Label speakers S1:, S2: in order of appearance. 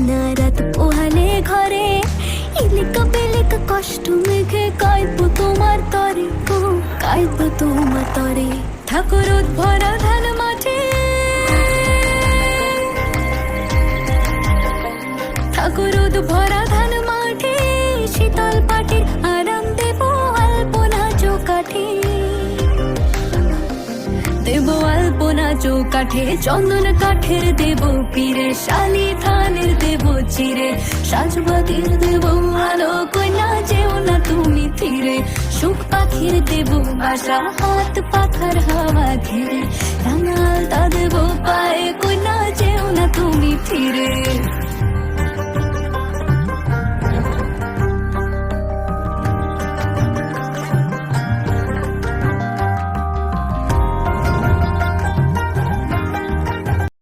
S1: না রাত পোহালে ঘরে, ইলিকা বিলিকা কষ্ট মেঘে কাইব তোমার তরে, ও কাইব তোমার তরে। ঠাকুর ভরা ধান মাঠে, ঠাকুর ভরা ধান মাঠে, শীতল পাটির আরাম দেব আলপনা চৌকাঠে, দেব আলপনা চৌকাঠে। চন্দন কাঠের দেব পীরে, শালি ধানের দেব চিরে, সাজবাতির দেব আলো, কইনা যেও না তুমি ফিরে। সুখ পাখির দেব বাসা, হাত পাখার হাওয়া ঘিরে, রাঙাল তা দেব পায়ে।